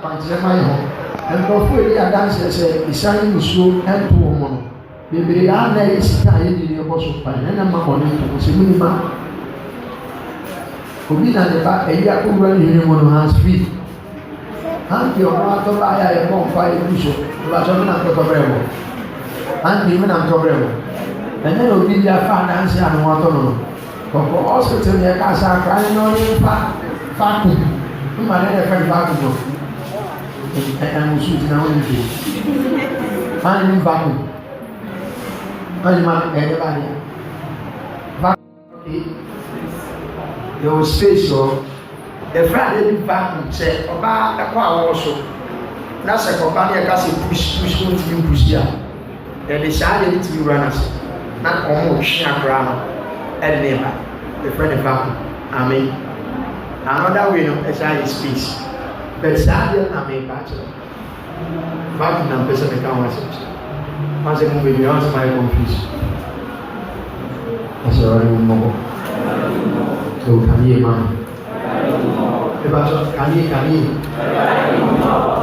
kwankyerɛma yɛ hɔ nkurɔfoɔ yi adanseɛ sɛ esiane nsuo ɛnto wɔn no bebree a na yɛ sika a yɛde ne ɛbɔ so pan ɛna ma wɔn nto wɔn sɛ minima obi na ne ba ɛyi akowura ne yɛn mu no hands free handy ɔno atɔ ba ayɛ a yɛbɔ mpa egu so ɛbɛtɔ mi na ntɔtɔ brɛ wɔ handy mi na ntɔ brɛ wɔ ɛnyɛ na obi bi afa adanseɛ a no atɔ no no kɔkɔ hospital yɛ kasa akora ne na ɔne mfa faako mma ne yɛ fɛ ne faako no ɛnmusu gyina hɔ nfe handy ne faako handy ma ɛyɛ ba deɛ faako yɛ wɔ space hɔ ɛfra de bi faako sɛ ɔbaa ɛkɔ awɔ so na sɛ ɔbaa ne yɛ kasa push wɔn ti push a ɛde saa de ne ti wura n'ase na wɔn twe akora no ɛde ne ba ɛfra ne faako amen another way no ɛsɛ ayɛ space but saa de na me ba kyerɛ faako na mpɛsɛ ne ka wɔn asɛm kyerɛ wɔn asɛm mo bebree wɔn asɛm ayɛ confuse ɛsɛ ɔre mo mmɔbɔ so kanea ma no ɛba so kanea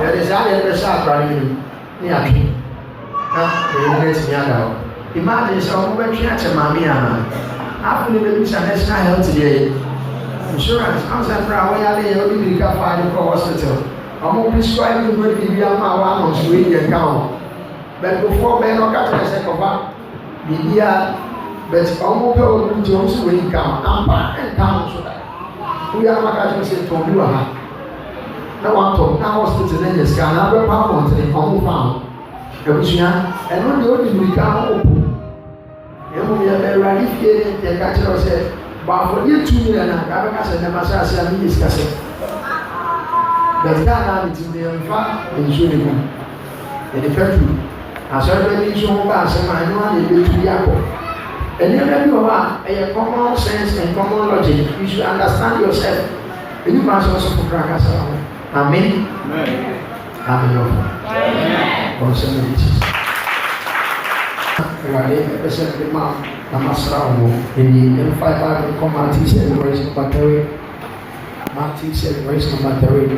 yɛde saa de ɛbɛsɛ akora no mu ne atwe na ɛyɛ mu ɛtumi ada hɔ imagine sɛ ɔmo bɛtwe akyɛ maame a afei ne bɛbisa national health deɛ insurance ansa pra wɔyɛ ale yɛ ɔde mirika fa de kɔ hospital ɔmo prescribe no bɛ biribi ama a wɔama nso wɔyi yɛ nka ho but before bɛyɛ no ɔka kyerɛ sɛ kɔfa biribia but ɔmo pɛ ɔmo nti ɔmo so wɔyi nka ho ampa nka ho so da woyɛ ama ka kyerɛ sɛ tɔn bi wɔ ha na watɔ na hospital na nyɛ sika na abɛpa abɔntene ɔmo fa ho abusua ɛno deɛ ɔde mirika ho ɔpo ɛmu yɛ ɛwurade fie ne ntɛka kyerɛ sɛ baafo yɛ tu yɛ na nka bɛka sɛ nɛɛma sɛ ase a ne yɛ sika sɛ bɛsika na ne ti ne yɛmfa nsuo ne mu yɛde pɛtu asɔre bɛ ne nsuo ho ba asɛm a ɛno a yɛbɛtu yi akɔ nneɛma bi wɔ hɔ a ɛyɛ common sense and common logic you should understand yourself ɛni maa sɛ ɔsɛ foforo akasa ho amen amen ɔfɔ ɔnsɛm ne ti ɛwurade ɛsɛ ɛde ma namasra wo ɛni ɛmfa ɛba kɔ Matthew sɛ verse number 3 Matthew sɛ verse number 3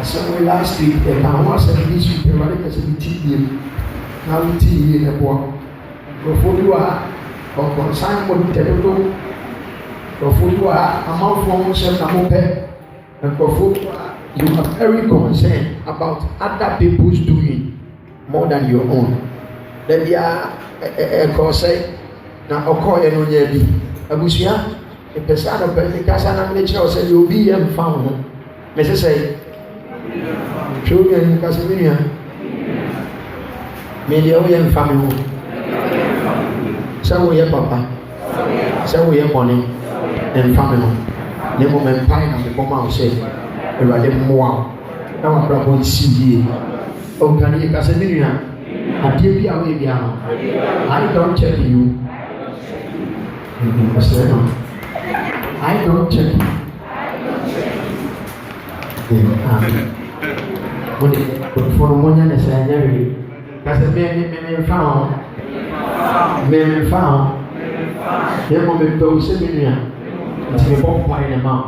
asɛm wo last week ɛka ho asɛm bi so ɛwurade pɛ sɛ bi ti yie na wo ti yie na boa nkurɔfoɔ bi wɔ ha ɔkɔnsan mo tɛdodo nkurɔfoɔ bi wɔ ha amanfoɔ ho nsɛm na mo pɛ nkurɔfoɔ bi wɔ ha you are very concerned about other people's doing more than your own dabi a ɛkɔɔ sɛ na ɔkɔɔyɛ no nyɛ bi abusua epɛ sɛ anɔpɛ ne kasa na ne kyerɛ sɛ deɛ obi yɛ mfa ho mɛsɛ sɛ hwɛ wo nua kasa me nua me deɛ woyɛ mfa me ho sɛ woyɛ papa sɛ woyɛ bɔne mfa me ho ne mmom mpae na mebɔma wo sɛ Awurade mmoa wo na wabrabɔ nsi yie ɔnkane yɛ kasa me nua adeɛ bi a woyɛ bia no I don't check you I don't check you mode kɔfoɔ mo nya ne sɛ ɛnyɛ hwee kasa memfa ho memfa ho yɛ mmɔ mepɛ wo sɛ me nua nti mebɔ mpae ne ma wo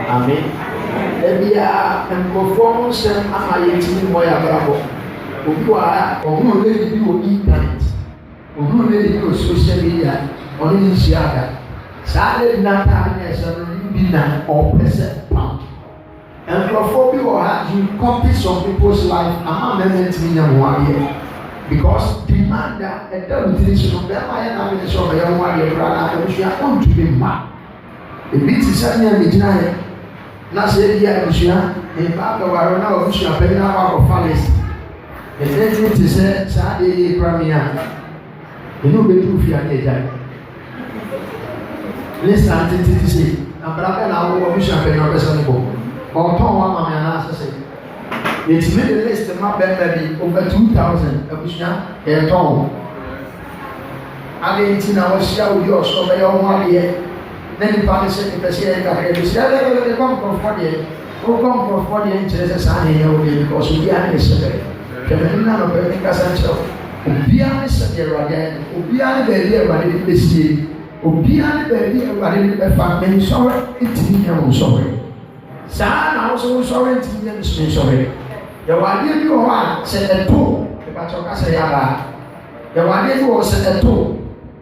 amen ebia nkurɔfoɔ ho nsɛm ama yɛntimi mmɔ yɛ abrabɔ obi wɔ ha ɔhunu lady bi wɔ internet ɔhunu lady bi wɔ social media ɔne ne nhyia ada saa lady n'ataade na ɛhyɛ no bi na ɔpɛ sɛ pound nkurɔfoɔ bi wɔ ha you copy some people's life ama mɛmɛ ntumi nya ho adeɛ because demand a ɛda wo tiri so no bɛrima yɛ na mene sɛ ɔbɛyɛ ho adeɛ koraa na abusua ɔntumi mma ebi te sɛ nea megyina yɛ na sɛ ebi abusua mba abɛware na abusua panyin akɔ akɔfa list ɛdɛnti te sɛ saa deɛ yɛ kura mi a ɛnu bɛtu fi ade agya list a tete te sɛ abra bɛ na awɔ abusua panyin ɔbɛsɛ no bɔ ɔtɔn wɔn ama mi anaasɛ sɛ yɛtumi de list ma bɛrima bi over 2,000 abusua yɛtɔn ade nti na wɔhyia obi ɔsɔ bɛyɛ ɔmo adeɛ na nipa ne sɛ nipa sɛ yɛ kakra bi sɛ ɛdɛ kɔ nkurɔfoɔ deɛ wokɔ nkurɔfoɔ deɛ nkyerɛ sɛ saa ne yɛ wo deɛ because obiara ne hyɛ bɛrɛ twɛmɛni na nɔpɛ ne kasa nkyerɛ wo obiara ne sɛ deɛ Awurade ayɛ no obiara ne baabi Awurade ne bɛsie obiara ne baabi Awurade ne bɛfa mɛ nsɔre ntumi nya wo nsɔre saa na also sorry nti ne so sorry ya wade bi ho a se eto e ba choka se ya ba ya wade bi ho se eto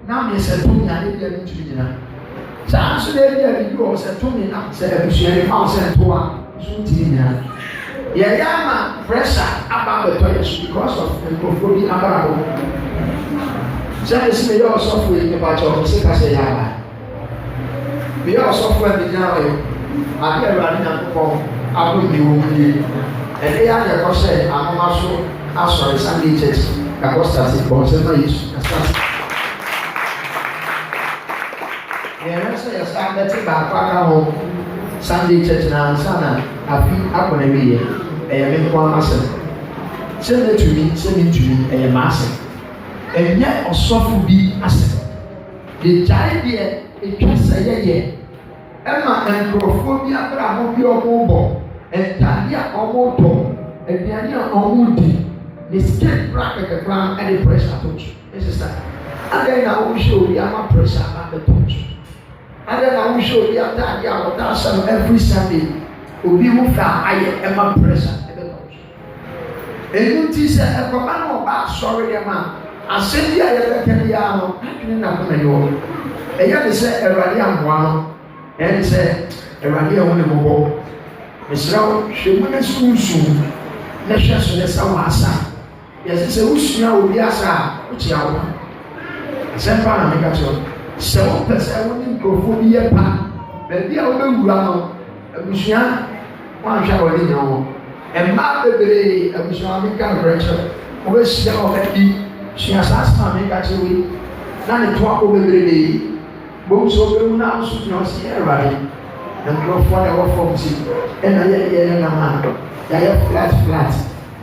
na me se to nya ne bia ntu nyina saa so de bia bi ho se to me na se ebusua ne fa se to a so nti nyina ya ya ma pressure about the toilet because of microphobia about just me your software in about your se ka se ya ba me your software bi na we a ke ra ni na ko abu ni wo ni e dey ya ko se amoma so asori Sunday church ka ko start it bon se na yesu ka start ya se ya start that ba ka ho Sunday church na sana afi akona wiye e me ko amase se na tumi se mi tumi e ma ase enye osofu bi ase de jai de e twese ye Emma microphobia bra mo bi omo entani a omo to entani a omo di the skin bracket plan and the pressure touch this is that and then I will show you my pressure at the touch and then I will show you that ya that some every Sunday obi wo fa aye Emma pressure at the touch and you say e ko ma no ba sorry dem a asedi aye be kan ya no na ko me yo e ya de say Erade amwa no and say Erade won mo bo Misrael shemu na sunsun na hwe so na sawa asa yes say usua obi asa uchi awo sempa na meka cho se o pese woni microphone ye pa be dia o be wura no abusua wan hwa woni nyawo emma bebere abusua meka recho o be sia o be di sia sasa meka cho wi na ne to o bebere de bo so be una so no si Erade the microphone ever from si and I na man ya flat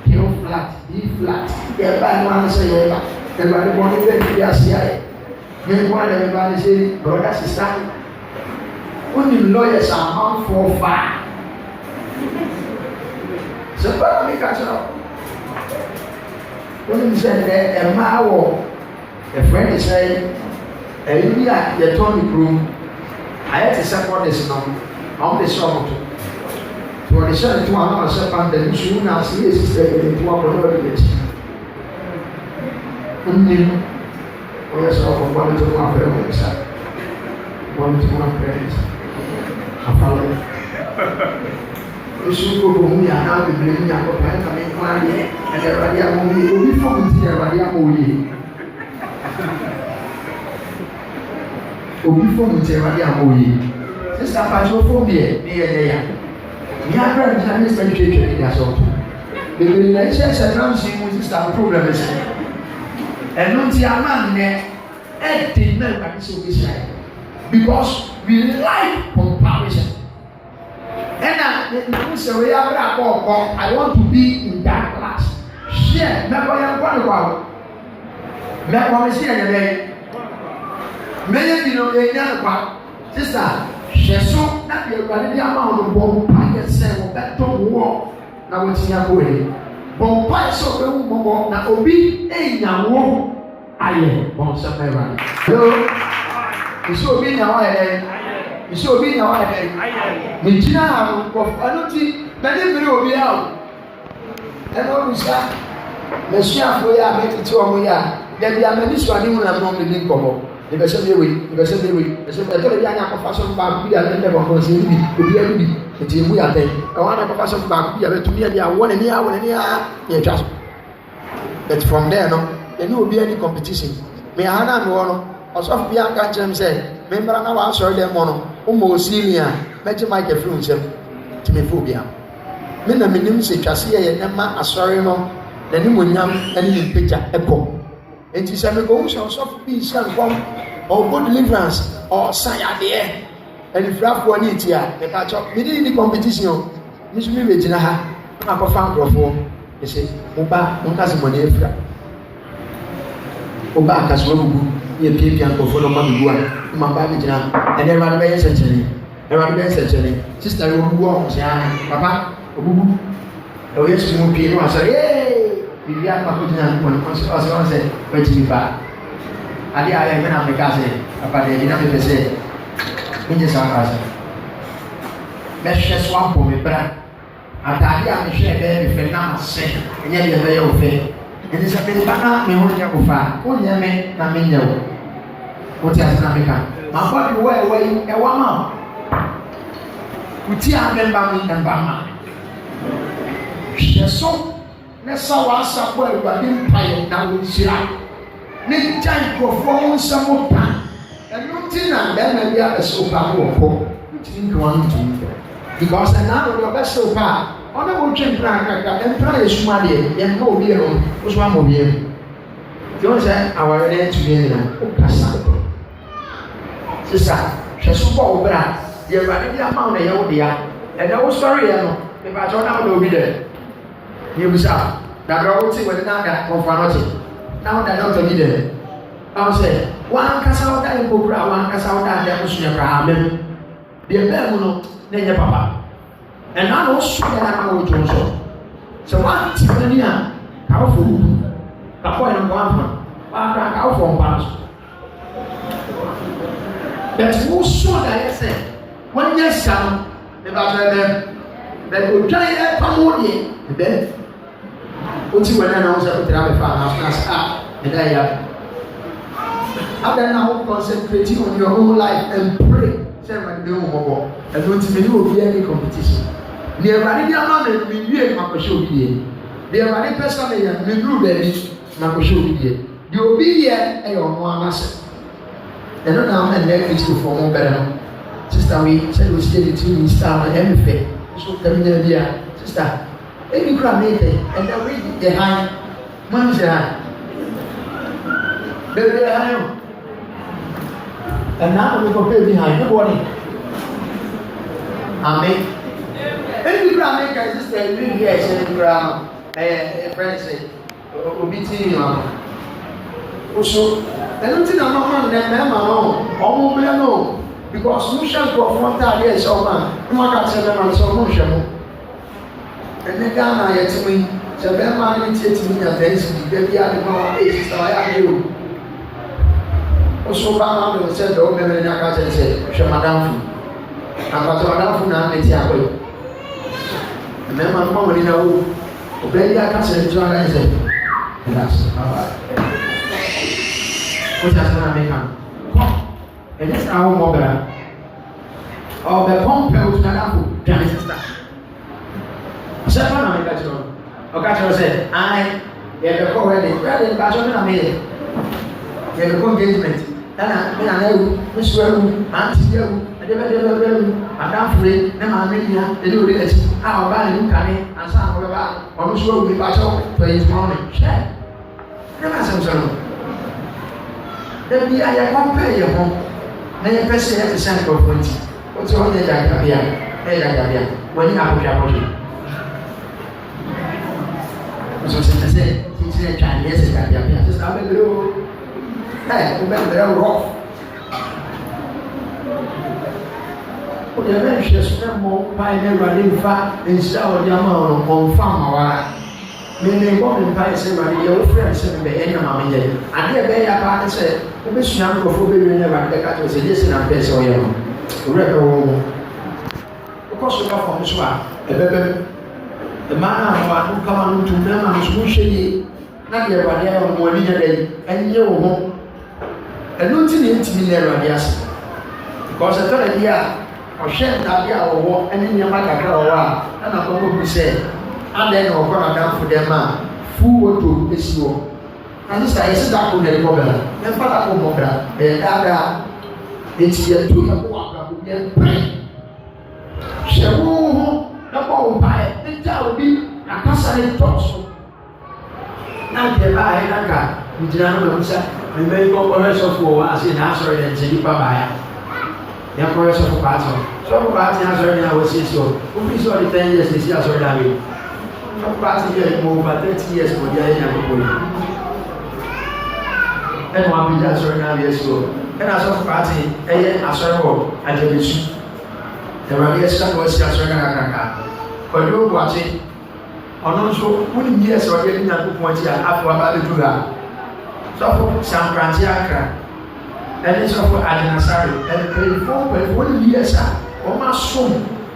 Q flat D flat ya ba no say ya the body born in the ACI you want everybody say brother sister only lawyers are on for far so but me catch up when you say that a mawo a friend is saying you are the Tony room I had to support this now on the summer to the same to another serpent that you now see is into our village. Only we are so for one to one parents, one to one parents. I follow. You should go to me and now be bringing up a plan to make money and the radio will be from the radio. Obi from the radio. Sister Passophobia, near there. We are very Chinese educated in that sort. The relations announcing with Sister problem is and not the man there, did not so because we like comparison. And I want to be in that class. Share, never one. Never see any many people, sister. Sheso na de Erade ama no bom pa yese wo beto wo na wotia ko e bom pa so be wo bom na obi enya wo aye bom so be Erade yo iso obi nya wa iso obi nya wa me jina ha ko anoti na de mere obi a e no rusa me sua fo ya me titi o mo ya de bia me ni so ani mu na mo me ni komo the person they wait, the person they wait. The person they tell you I am fashion bag. We are never going to see me. We are be. The team we are there. I want to fashion bag. We are to me. They are one and they are one and they are. Yeah, just. But from there, no, there will be any competition. Me Hana no. Also, we are can't say. Remember now, I saw them mono. Senior. Make my influence to me phobia. Me na minim se twase ye na ma asori no. Na ni monyam any picture echo. And she said, go so peace and come or good deliverance or sign at the end. And if you have one it here, the catch up, we did the competition. Miss me, Regina, I go found your phone. They say, Oba, don't has money. Oba, has no good. You pay and go follow my baby, and then run away essentially. Sister, you walk, Papa, oh, yes, you won't pay. I say, yay! Bibi apa aku jangan pun orang saya pergi ba. Adi ayah mana mereka saya apa dia nak berse. Ini sama rasa. mɛhwɛ so abɔ me bra atade a mehwɛ bɛyɛ me fɛ na asɛ ɛnyɛ deɛ bɛyɛ wo fɛ ɛnti sɛ meba na me ho nyɛ wo fa wonyɛ me na menyɛ wo wote ase na meka mabɔ de wɔ ɛwɔ yi ɛwɔ ma wo wotie a memba me ɛmba ma hwɛ so ne sa w'asafo Awurade mpaeɛ na wonhyira ne gya nkurɔfoɔ ho nsɛm pa ɛno nti na bɛrima bi abɛsɛ wo pa no wɔ kɔ wotumi nkewa no ntumi because ɛna no deɛ ɔbɛsɛ wo pa a ɔne wotwe mpena kakra mpena yɛ suma deɛ yɛmma obi yɛ no wo so ama obi yɛ mu nti wo sɛ aware no atumi nyina wokasa sisa hwɛ so bɔ wo berɛ a deɛ Awurade bi ama wo na ɛyɛ wo dea ɛnɛ wo sɔreeɛ no mepakyɛ wo na wode obi dɛ yɛbusa dabra wote wɔde na ada kɔmfa no te na woda ne ɔtɔ bi dɛ ɔwo sɛ wankasa woda nkɔkura wankasa woda adeɛ mo so yɛ koraa amam deɛ bɛɛ mu no na ɛnyɛ papa ɛna na woso yɛ na wodwo nso sɛ woate m'ani a ka wofɔ wudu ka kɔɛ no nkɔamfa waakra ka wofɔ mpa no so but woso daeɛ sɛ wɔnyɛ sika no ne batɔ ɛbɛm but odwan ɛpam wo deɛ ɛbɛm woti wɔ na wo sɛ wotra bɛfa anasonase a ɛda yɛ adan na wo concentrating on your own life and pray sɛ Awurade bɛhu mmɔbɔ ɛno nti mene obiara ne competition deɛ Awurade bi ama me menwie makɔhyɛ obi deɛ deɛ Awurade pɛ sɛ meyɛ meduru baabi makɔhyɛ obi deɛ deɛ obi yɛ ɛyɛ ɔno anasɛ ɛno na ama nnɛ kristofoɔ mo bɛrɛ no sister wei sɛde ɔsi yɛ ne tiri ne star no ɛmfɛ nso tamina bi a sister ebi kura meete ɛnna wei yɛ han mɔni hyɛ han bebree yɛ han o ɛnna ɔmo kɔpɛ bi han ne bɔ ne amen ebi kura meete sister ebi bi ɛhyɛ ne kura no ɛyɛ ɛfrɛnsɛ obi ti ni ma oso ɛnu ti na mama nnɛ mɛɛma no ɔmo bɛ no because mo hyɛ nkurɔfoɔ ntaadeɛ ɛhyɛ ɔmo a mo aka kyerɛ mɛma no sɛ ɔmo nhwɛ mo. ɛne Ghana yɛtumi sɛ bɛrima no tietimi nya dansi di baabi ade ma wa sista wayɛ ade o woso ba ma me sɛ dɛ wo mɛmɛ ne aka kyerɛ sɛ hwɛ madamfo ampata madamfo na ameti akɔe mɛrima no ma wɔne na wo ɔbɛyi aka kyerɛ nto ara sɛ das aba wote asɛ na meka no ɛnyɛ saa wo mmɔbra ɔbɛpɔmpɛ wo tunadafo dwane sista sɛpa na meka kyerɛ ɔka kyerɛ sɛ ae yɛbɛkɔ wedding bakyɛ me na meyɛ yɛbɛkɔ engagement ɛna me na awu me so awu aunty bi awu ɛdɛbɛdɛbɛbɛ awu adamfore ne maame nia ɛde odi akyi a ɔbaa ne mu kane ansa na ɔbɛba ɔno so awu me bakyɛ tɔ yi tuma me hwɛ ne ma asɛm sɛ no dabi a yɛkɔmpɛ yɛ ho na yɛpɛ sɛ yɛte sɛ nkurɔfoɔ nti wote hɔ ne yɛgyagabea wɔne akɔhwɛakɔhwɛ so sɛ kyerɛ twane yɛ sɛ gyagabea sɛ sɛ wobɛbrɛ o wobɛbrɛ rough wode bɛnhwɛ so ne mmɔ mpae ne Awurade mfa nhyira a wɔde ama wo no ɔmfa mma wara membɔ me mpae sɛ Awurade deɛ wofrɛ me sɛ mebɛyɛ nyama menyɛ adeɛ bɛyɛ apaa ne sɛ wobɛsua nkurɔfoɔ bɛwie ne Awurade bɛka kyerɛ sɛ gye sɛ na mpɛ sɛ ɔyɛ no owurɛ bɛwɔ wo wokɔ so ka fam so a ɛbɛbɛm mmaa no a wɔano kama no ntom na ma no so wohwɛ yie na deɛ Awurade ayɛ wo ani nyɛ dɛ ɛnyɛ wo ho ɛno nti ne ɛntumi ne Awurade ase because ɛtɔre bi a ɔhwɛ ntade a wɔwɔ ne nneɛma kakra wɔwɔ a ɛna kɔkɔ bi sɛ adɛn na ɔkɔ n'adamfo dɛm a full wardrobe esi hɔ na ne saa yɛsi dako na ɛkɔ bɛra ɛmfa dako mmɔ bɛra ɛyɛ daadaa eti yɛtu yɛ kɔ abrabɔ yɛ mpɛn hyɛ wo ho na bɔ wo mpaeɛ ne gya obi akasa ne tɔ so na deɛ baa yɛ naka ngyina no na musa mmɛn yi kɔkɔhwɛ sɔfo wɔ ase na asɔre yɛ nkyɛn nipa baaya yɛkɔhwɛ sɔfo paati hɔ sɔfo paati asɔre yɛ a wɔsiesie hɔ obi sɛ ɔde 10 years na esi asɔre da awie sɔfo paati yɛ mo over 30 years mo di ayɛ nyako poli ɛna wɔn abegya asɔre da awie si hɔ ɛna sɔfo paati ɛyɛ asɔre wɔ agyabesu ɛwurade ɛsika na wɔsi asɔre da kakraka ɔde ogu akyi ɔno nso wɔn ni yɛ sɛ ɔde ɛdi nyako pɔn akyi a afɔ aba abɛdu ha sɔfo sankrante akra ɛne sɔfo adenasare ɛne pɛlifo wɔn ni yɛ sɛ wɔn asom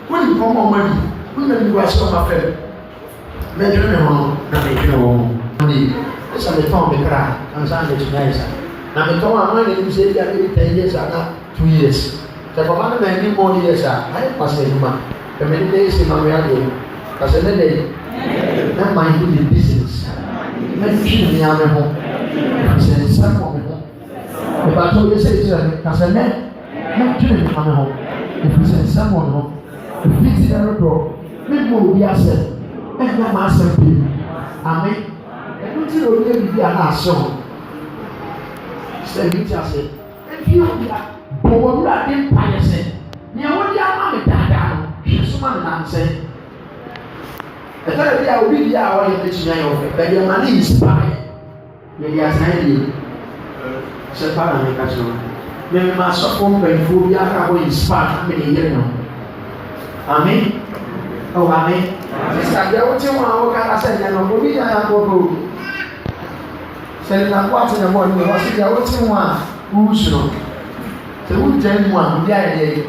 When you come on money, when you are so my friend, men don't know, not make no money. It's a little bit cry, and Sunday to nice. Now, the town money you say that maybe 10 years are not 2 years. The command many more years are, I must say, the many days in my reality, because another day, that might be the business. Let me show me how the home. I said, some of them. If I told you, say to them, because I met, not children on the home. If we said someone home, if we see the door, maybe we'll be accepted. And no master people. Amen. I don't see what you be a song. Say, you just say, if you are, but what you are doing, I say, you know what you are, mammy, dad, she's one and say. The third day I will be there, I will be there, but your money is fine. Maybe I say, you. Say, Father, make us know. Maybe my support when food, you are going to spark many years now. Amen. Oh, amen. Sister, you want to know what I said, and I'm going to go. Say, I'm watching the morning, I see you want to know who's wrong. So, who's the one? We are here.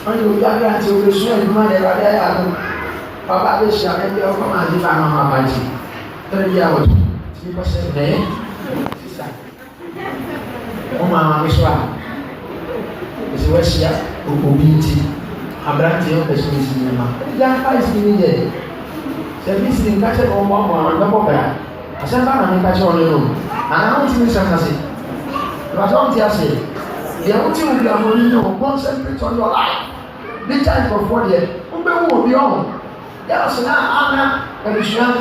When you got to the same money, Papa, this shall be your command if I'm on my body. 30 hours. People say, hey, sister. Oh, Mamma, Miss One. It's West Yard, Obiti. I'm bringing you the Swiss cinema. Young eyes in the day. The visiting catcher on one number. I sent out a catcher on the room. And I want to miss a cousin. But I don't say, the only thing we are going to concentrate on your life. This time for 4 years, who will be on? Yes, now, Anna, and Michelle,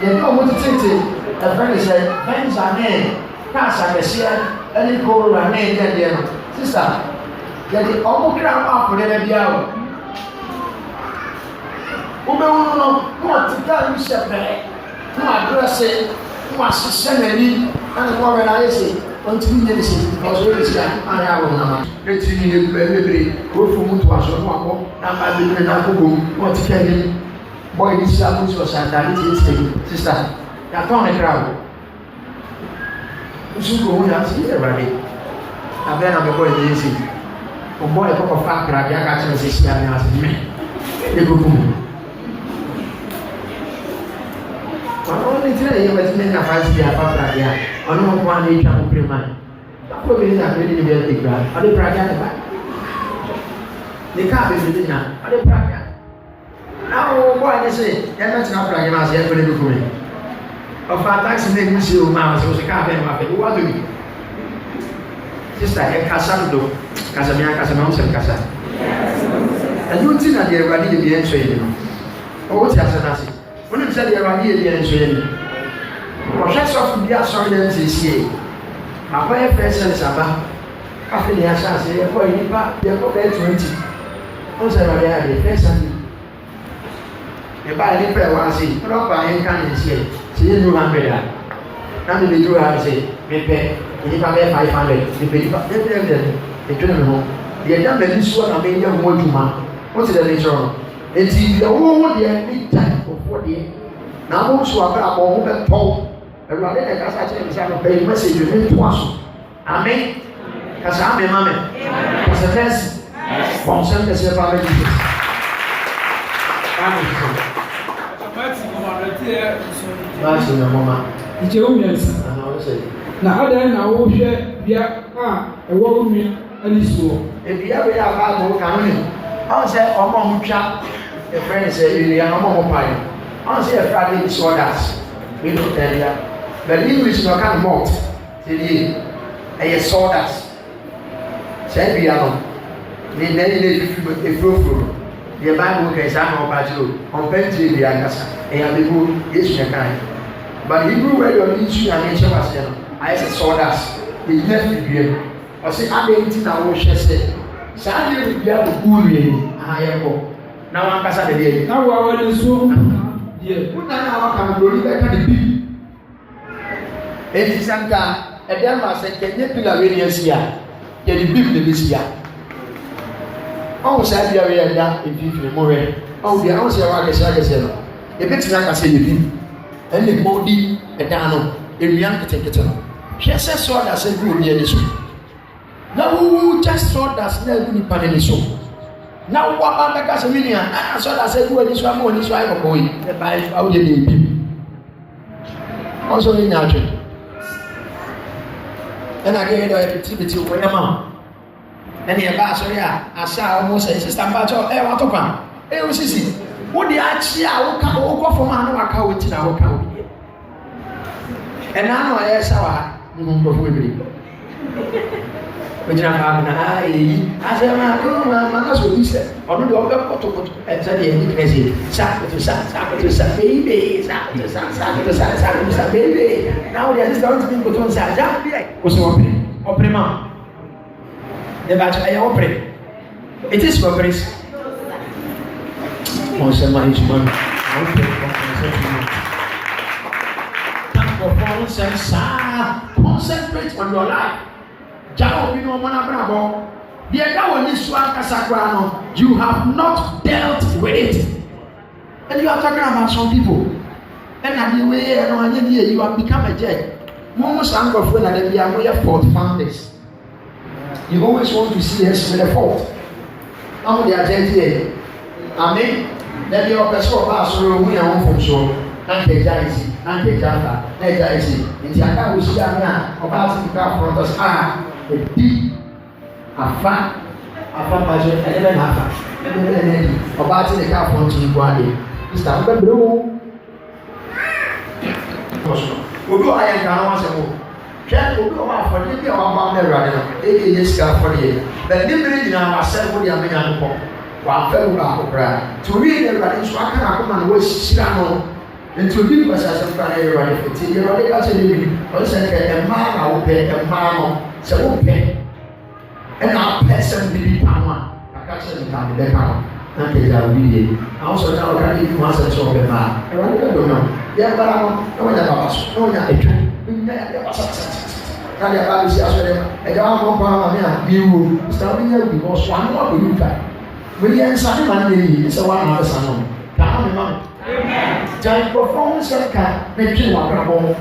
they know what to take. The friend said, Friends are named, Casa Garcia, and you go around named Sister. That the almost crowd up for the hour. Who will know what to tell you, Shepherd? No address it, who has to send a need, and more than I say, until you never see, because we see I have one. Let's see you every go from to us or one, and I will not go. What to tell you? Boy, this is was a sister. I found a crowd. You should go and see everybody. I've been on the boy, easy. O boy, a couple of factors, I got to see me. They go boom. Only today, you must make a fancy about here. I don't want to eat a pretty man. I'm probably not really very big. Are they pregnant? They can't be within now. Are they pregnant? Now, why they say, they're not pregnant as yet for the document. Of our taxi, they will see you now, so they can't have it. What do you? Sister, a Casado, Casamia, Casamons and Casa. And you think that they are ready to be answering. Oh, what's that? When you said they are ready to be answering, process of the assurance is here. My boy, first is about after the assassin, you're going to back, you're going to 20. Also, they are the first and the body prayer was it, not by any kind of say, see you 200. Now the video I say, maybe. If I have 500, the children home. The young man is what I made them want to man. What's the nature? It's the whole year, big time for 40 years. Now, also, I got a moment told, and rather than I said, I'm paying message you need to us. Amen. Because I'm a mammy. Because the best concern is your family. That's the moment. It's your own answer. Na ada na wo hwɛ bia a ɛwɔ wo nua ani so ebia be ya ba go kan ni on say omo mutwa e friend say you ya omo pai on say e friend disorders we no tell ya but English no kan mouth say e disorders say bia no ni na ile e frofro ye ba go ke sa no ba jiro on penti bia kasa e ya be go Yesu kan but Hebrew word on issue and nature was there. I said sawdust. The left review. I said I didn't know what she said. So I didn't review the good I am. Now I'm passing the day. Now I want to so yeah. Put now I can go back to the people. And it's Santa. And then I said, can you pillar radius here? Get the people this year. Oh, say we are there if you feel more. Oh, the house you are getting. A bit like I say the people. And the body a dano. A young potato. She says, so I said, good, dear. Now, who just saw that na egu nipa ne so na wo ba beka se mini a so that say go ni so am oni so ai ko yi e ba awo de na ebi also ni nyaje ena ge do activity wo na ma ene e ba so ya asa almost say sister ba cho e wa to pa e o sisi wo de a chi a wo ka wo ko fo ma na wa ka wo ti na wo ka wo ena no e sa wa ni mo ko fu ebiri ojina ka na ai asema ko ma na so bi se onu de oga koto e sa de ni knesi sa baby sa baby now they just don't think koto sa ja bi ai o so opre ma de ba cha ai opre it is for praise on se ma hiç man concentrate on your life. Jawo bi no mana brabo. The dawo ni so akasa kwa no, you have not dealt with it. And you are talking about some people. And na the way no anya you have become a judge. Mo san go for na dem bia mo ye fault founders. You always want to see us with a fault. Am they are judge here. Amen. Then your person ba so ru ya won from so. Ante jaisi, ante java, ne jaisi. Nti aka wo sia na oba ti ka front us di afa ba je ele na afa ele ne di oba ti ka front ni kwa de sister wo bebre wo obi o ayen kan wa se wo hwe obi o ma afode bi o ba na awurade no e yes ka afode but ni bere nyina wa se wo dia menya no ko wa fa wo ba kokra to wi na awurade so aka na ko ma no wo sira no nti obi ni basa asem ka na awurade fiti awurade ka se ni o se ka e ma na wo pe e ma no se wo pe and our person be power. I can't say that the power. And they are really. I also now can you once and so be man. I don't know. Yeah, but I don't know about no ya etu. Can you have this as well? I don't know power na you starting here because one more you can. We are something man is a one other son. Can you man? Amen. Giant performance can make you walk around.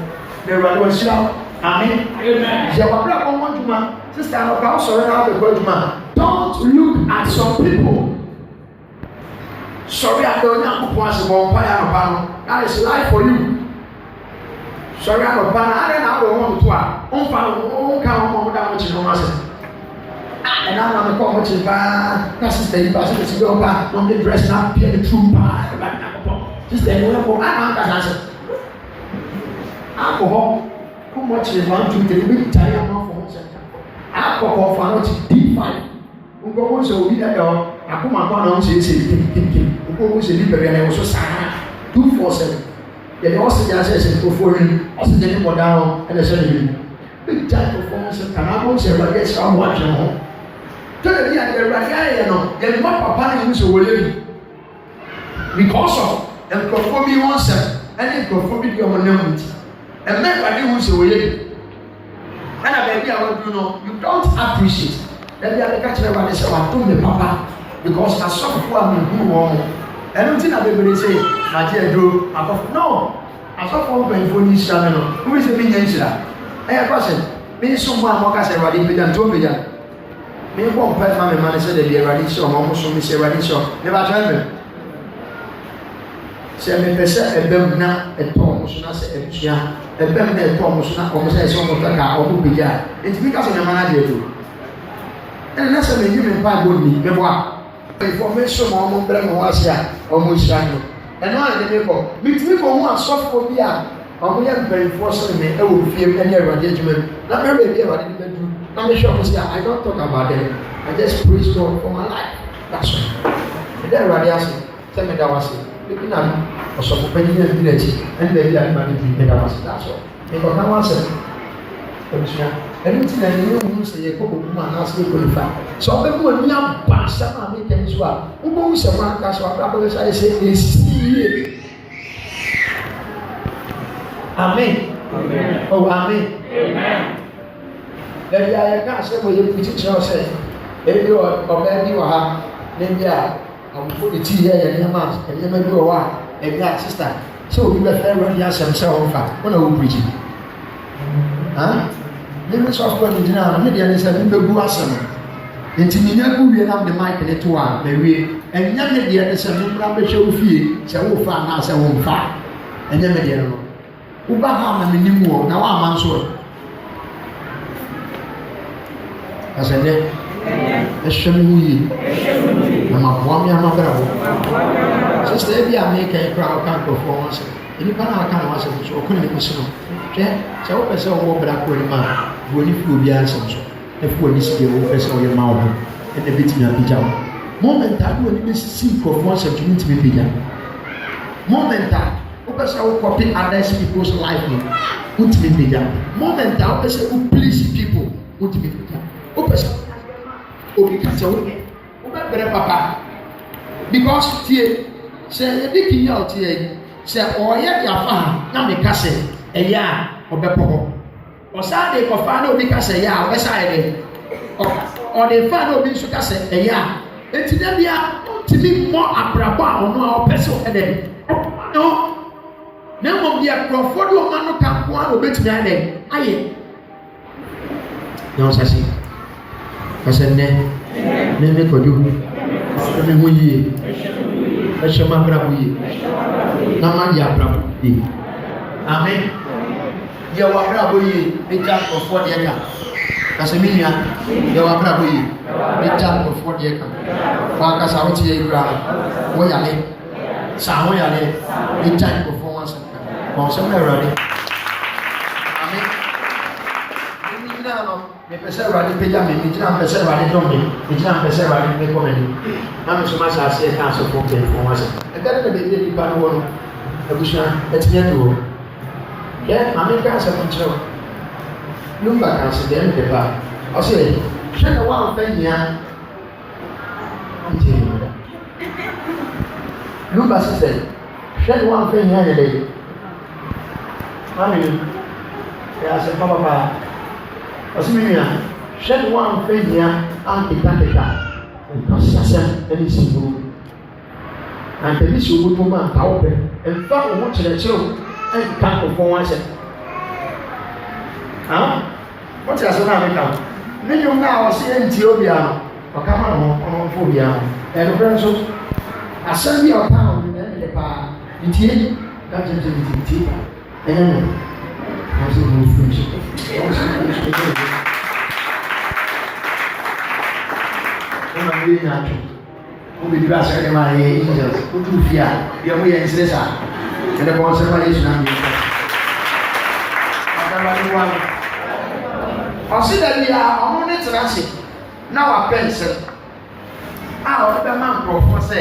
The right was shout. Amen. Amen. Sister, don't look at some people. Sorry, I don't know. That is life for you. Sorry, I don't want to. And I'm going to that's the person to go back. Don't get dressed up, be the true part. Just then, alcohol. How much is 1, 2, 3? We tell you for 1 second. Alcohol for not D5. We go on so we that door. I come up on say we go on say libre and also sign 247. Then also just say for him. Also then go down and say big time performance. Can I go say what gets on watch no? Tell me at the right no. Then what papa you so will because of them perform me once and perform me your name. And men are doing so way. And I baby I want to know you don't appreciate. Let me catch everybody say I told the papa because I saw who I mean who won. And don't think I baby say my dear do no. I saw for for this channel. Who is the big answer? Hey person, me someone more say everybody be done to me. Me won't pay my money say the everybody so almost so me say everybody so. Never tell me. Say me pesa ebem na eto so na say etua ebem na eto so na o say so mo ka o bu bija it because of the manager do and na say me give me pa go ni me boa information mo bere mo wasia o mo sha no and no dey me ko me ko mo asofo bi a o mo ya very force me e wo fie me na erade adwuma na me be bi erade be do na me sure say I don't talk about them I just praise God for my life that's all and then erade aso say me da wase na also for penny and village and the humanity in the master. Because now I said, anything I knew say a couple of months to qualify. So people will not pass some of it as well. Who knows a man cash or brothers I say is Amen. Amen. Oh, amen. Amen. Then I can't say what you teach yourself. If you are or you are, then yeah. I will put the tea here and your mouth and you may go away. And yeah, sister. So we were fair when you ask himself on fire. What are we preaching? Huh? Living software in General, maybe I said, you go awesome. nti nyinya ku wie nam de mic ne to a na wie enya me de sɛ mmra bɛhwɛ wo fie sɛ wo fa na sɛ wo mfa enya me de no wo ba ha ma nim wo na wa ma nso asɛnde ɛhwɛ mu yi na ma boa me ama bra wo sister ebi a me kan kra wo kan ko fo wo sɛ nipa na aka na wa sɛ so ko ne ko so hwɛ sɛ wo pɛ sɛ wo bra ko ni ma wo ni fu obi ansɛm so efu oni si de wo pɛ sɛ wo yɛ ma wo ɛna betimi abigya wo moment a wo ni be si nkurɔfoɔ asɛm tumi tumi bigya moment a wo pɛ sɛ wo copy others people's life no wo tumi bigya moment a wo pɛ sɛ wo please people wo tumi bigya wo pɛ sɛ obi ka sɛ wo yɛ wo bɛ brɛ papa because tie sɛ yɛde kinya o tie yi sɛ ɔyɛ yafa na me ka sɛ ɛyɛ a ɔbɛpɔ hɔ ɔsaa de kɔfa na obi ka sɛ ɛyɛ a ɔbɛsa yɛ dɛ ɔde fa na obi nso ka sɛ ɛyɛ a eti dɛ bia tumi mmɔ abrabɔ a ɔno a ɔpɛ sɛ ɔyɛ dɛ no na mmom deɛ kurɔfoɔ de ɔma no ka nko a na obetumi ayɛ dɛ ayɛ na ɔsɛ se ɔsɛ nnɛ ne me kɔdu ne me ho yie ɛhyɛ mu abrabɔ yie na ma yɛ abrabɔ yie amen yɛ wɔ abrabɔ yie ɛgya nkurɔfoɔ deɛ ka kasɛ me nua yɛ wɔ abrabɔ yie ɛgya nkurɔfoɔ deɛ ka wakasa wote yɛ kura woyale saa woyale ɛgya nkurɔfoɔ ho asɛm ka ɔsɛm na awurade amen no mepɛ sɛ awurade pagya me megyina mpɛ sɛ awurade dɔm me megyina mpɛ sɛ awurade mekɔ m'anim na me so mahyɛ aseɛ ka asɔfoɔ mpanyimfoɔ ho asɛm ɛbɛde na baabi a nnipa no wɔ no abusua atumi atu hɔ yɛ maame ka asɛm nkyerɛ wo lumba ka ase deɛ mepɛ ba ɔsɛ hwɛ na woamfa nyia nti lumba se sɛ hwɛ na woamfa nyia yɛ dɛ maame yɛ asɛm papapaa ɔsɛ me nua hwɛ ne woamfa nyia anketaketa nkɔsiasɛm ɛne siburo na mpɛbi sɛ obutu mu a nka wo pɛ mfa wo ho kyerɛkyerɛw ɛnka nkɔfoɔ ho asɛm wote asɛm no a meka wo ne nnwom no a ɔse ɛntie obia no ɔka ma no ho ɔnomfa obia ho ɛnokorɛ nso asɛm bi a ɔka wo no ɛne paa ntie ka kyerɛkyerɛ ntie ɛnyɛ no ɔsɛ mo firi so Una vegna come di base che mai tu fia io voglio essere sa che le posso fare su una vita Ɔsi dɛbi a ɔmo ne tena ase na wapɛ nsɛm a ɔde bɛma nkurɔfoɔ sɛ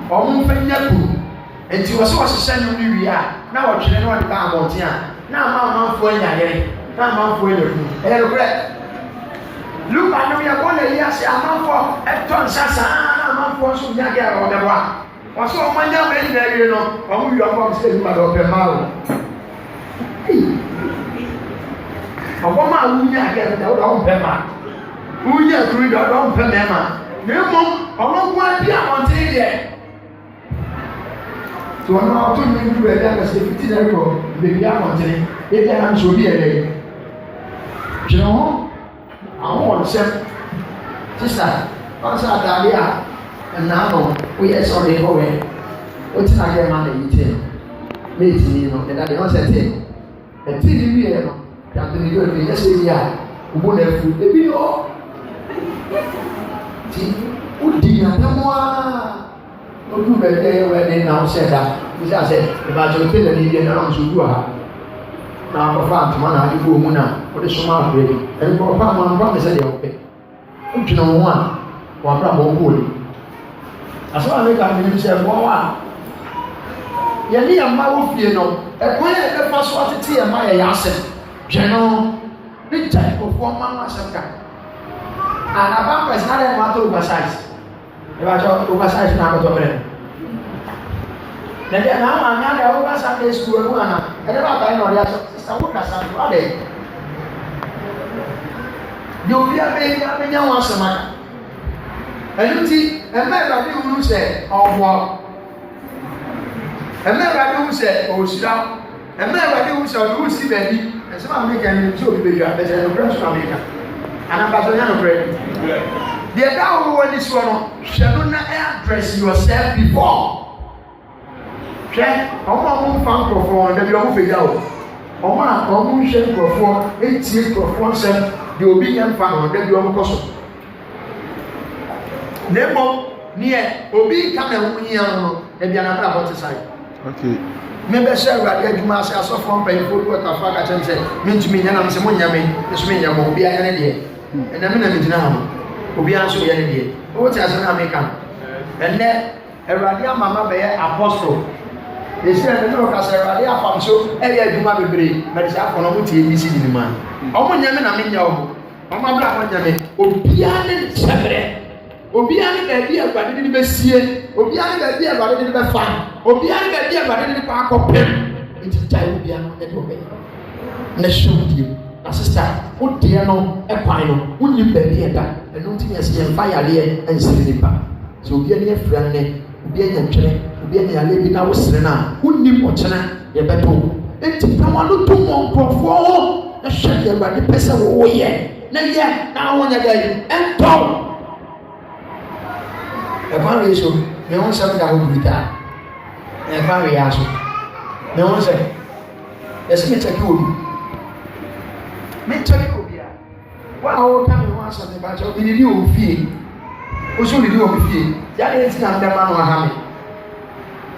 ɔmo mfa nya kuru nti wɔsɛ wɔhyehyɛ nnwom no wie a na wɔtwene na wɔde ba abɔnten a na ama amanfoɔ anya yere na amanfoɔ anya kuru ɛyɛ nokorɛ luka no yɛ kɔ na yi ase amanfoɔ ɛtɔ nsa saa na amanfoɔ nso nya gɛ a ɔbɛbɔ a wɔsɛ ɔmo anya ma nyina awie no ɔmo wie ɔmo sɛ edwuma de ɔpɛ maa o ọgbọ́n máa wú ní àgẹ́rẹ́ ọ̀dọ̀ ọ̀hún pẹ́ máa wú ní ẹ̀kúrú ìdọ̀ ọ̀dọ̀ ọ̀hún pẹ́ mẹ́ẹ̀mà ní mọ́ ọlọ́gbọ́n bí àwọn tí ń yẹ. tí wọn náà tó ní ìlú ẹ̀dá ẹ̀kẹ́sẹ̀ fìtí náà kọ bèbí àwọn tí ebi àná nso bí ẹ̀dẹ̀ gyina hɔ àwọn wọn nsɛm sísà wọn sɛ adaade a ɛnaa no woyɛ sɛ ɔde kɔ wɛ wotu na agɛ ma na yi tɛ méjì ni no ɛdade wọn sɛ tɛ ɛtí ni wie no yàtọ̀ ní ìlú ẹ̀mí ẹ̀sẹ̀ yìí à ògbó náà fún ebi yọ ti ó di àtẹ̀mọ́ á ojú bẹ̀rẹ̀ wẹ̀dẹ̀ náà ṣẹ̀ dá bísí àṣẹ ìbàjẹ́ òtẹ́lẹ̀ ní ibi ẹ̀ náà ṣojú à náà kọfà àtùmọ̀ náà ibú òmu náà ó lè súnmọ́ àpèrè ẹni kọfà àwọn ọmọ mi sẹ́dẹ̀ ọ̀pẹ́ ó jìnnà wọn à wọn àbúrò àbọ̀ owó ni àṣọ àmì kan ní sẹ́ wọ́n wà yẹn ní yẹn máa wọ́n fìyè nọ ẹ̀kọ́ yẹn ẹ̀fọ́ sọ títí yẹn máa yẹ yà sẹ́ jẹnu ní jẹ òfò ọmọ àwọn asẹmka anaba pẹsì náà lẹnu àtọ oversize ìbájọ oversize náà àkọtọ bẹrẹ lẹbi ẹnà àwọn àmì àdé ọwọ Sunday school ẹnu àná ẹdẹ bá báyìí náà ọdẹ aṣọ sísá wọ kàṣà tó ọdẹ ní obi abẹnyẹ wọn asẹmaka ẹnu ti ẹmẹ ìbàdí wúlú sẹ ọwọ ẹmẹ ìbàdí wúlú sẹ òṣìṣẹ ẹmẹ ìbàdí wúlú sẹ ọdún wúlú sí bẹẹbi ẹsẹ máa mi kàn ní tí o bí bẹyà ẹsẹ ẹnu bẹrẹ sọ àmì kàn Anambaso ya no pray. The that one this one shall not address yourself before. Hwɛ ɔmo fa nkurɔfoɔ na bi ɔmo fɛ yawo ɔmo nhwɛ nkurɔfoɔ etie nkurɔfoɔ nsɛm de obi yɛ nfa no na bi ɔmo kɔ so na mmom neɛ obi ka na ho yia no na bi anabra bɔ te sae mebɛhyɛ awurade adwuma ase asɔfoɔ mpanyinfoɔ bi wɔtafa ka kyɛm sɛ mentumi nyɛ nam sɛ monyɛ me nso menyɛ mo obiara yɛ ne deɛ ɛnna me na megyina ha no obiara nso yɛ ne deɛ wote ase na meka no ɛnnɛ awurade ama ma bɛyɛ apostol esi ɛnna ne ɔkasa awurade apam so ɛyɛ adwuma bebree mɛde sɛ akɔ no ɔmo tie bi si di ne mu a ɔmo nyɛ me na menyɛ ɔmo abra ɔmo nyɛ me obiara ne nsɛbrɛ obiara ne baabi awurade de bɛsie obiara ne baabi awurade de bɛfa obiara ne baabi awurade de kɔ akɔpem nti gyae obiara no ɛde ɔbɛyɛ na hyɛ wo die na sista wo deɛ no ɛkwan no wonnim baabi ɛda ɛno nti yɛsɛ yɛmfa yareɛ ɛnsere nipa sɛ obiara ne yɛfrɛ no ne obiara nya ntwene obiara nya yareɛ bi na wosere no a wonnim ɔkyena yɛbɛto nti pama no to mɔ nkurɔfoɔ ho na hyɛ deɛ awurade pɛ sɛ woyɛ na yɛ na wonyɛ dɛ ɛntɔw ɛkwan wei so me ho nsɛm da ho brutaa ɛkwan wei aso me ho nsɛm yɛsɛ mekyɛke wɔ bi mekyɛke wɔ bi a wa a wɔka me ho asɛm ne bakyɛ obi didi wɔ me fie woso didi wɔ me fie yɛade nti na ndɛma no aha me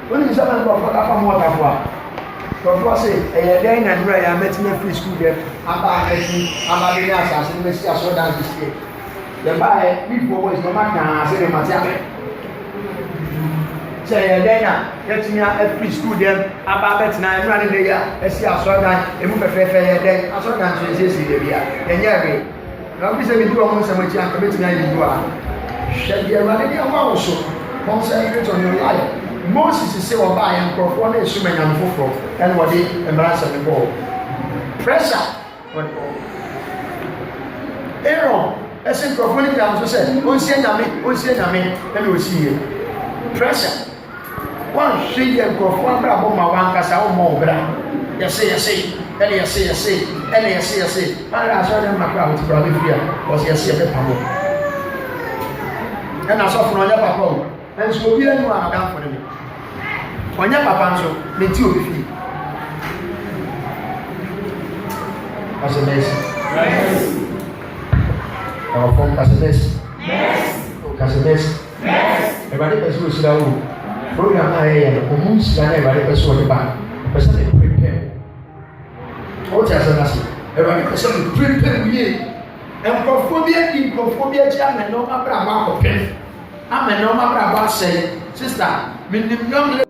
wonim sɛ me nkurɔfoɔ kafa mo ɔtafo a nkurɔfoɔ se ɛyɛ dɛn na nnura yɛ a mɛtumi afiri skul dɛm aba akɛsi aba de ne asase no mɛsi asɔredan de sie yɛbaɛ mefoɔ bɔ ɛsɛ ɔma kaa sɛ de mate abɛ sɛ yɛ dɛn a yɛtumi afiri skul dɛm aba abɛtena nnura ne ne yɛ asi asɔredan emu fɛfɛɛfɛ yɛ dɛn asɔredan nso ɛsiesie dɛ bi a ɛnyɛ hwee na ɔbi sɛ medi wɔn nsɛm akyi anka bɛtumi ayɛ bi a hwɛ deɛ awurade de ama wo so concentrate on your life Moses sɛ ɔbaa yɛ nkurɔfoɔ na esum anyame foforɔ ɛna wɔde mmara nsɛm bɔɔ pressure wɔde bɔɔ Aaron ɛsɛ nkurɔfoɔ no gyina so sɛ ɔnsie nyame ɛna ɔsi yɛ pressure wɔnhwɛ yɛ nkurɔfoɔ abrabɔ ma wankasa wɔmmɔ wo bra yɛse ɛne yɛse ara asɔre dɛ mmakra a wɔte bra bɛfiri a wɔsɛ yɛse yɛbɛpa hɔ ɛna asɔfo no ɔnyɛ papa o ɛnso obi anu a adamfo no bi ɔnyɛ papa nso ne ti obi fie ɔsɛ mɛsi ɔfɔm kasɛ mɛsi ɛwurade pɛ sɛ ɔhyira wo program a yɛyɛ no ɔmu nsira na ɛwurade pɛ sɛ ɔde ba pɛ sɛ ne prepare ɔte asɛ no ase ɛwurade pɛ sɛ ne prepare wo yie nkurɔfoɔ bi adi nkurɔfoɔ bi akyi amɛ na ɔma brabɔ akɔpɛ amɛ na ɔma brabɔ asɛe sista menim yɔm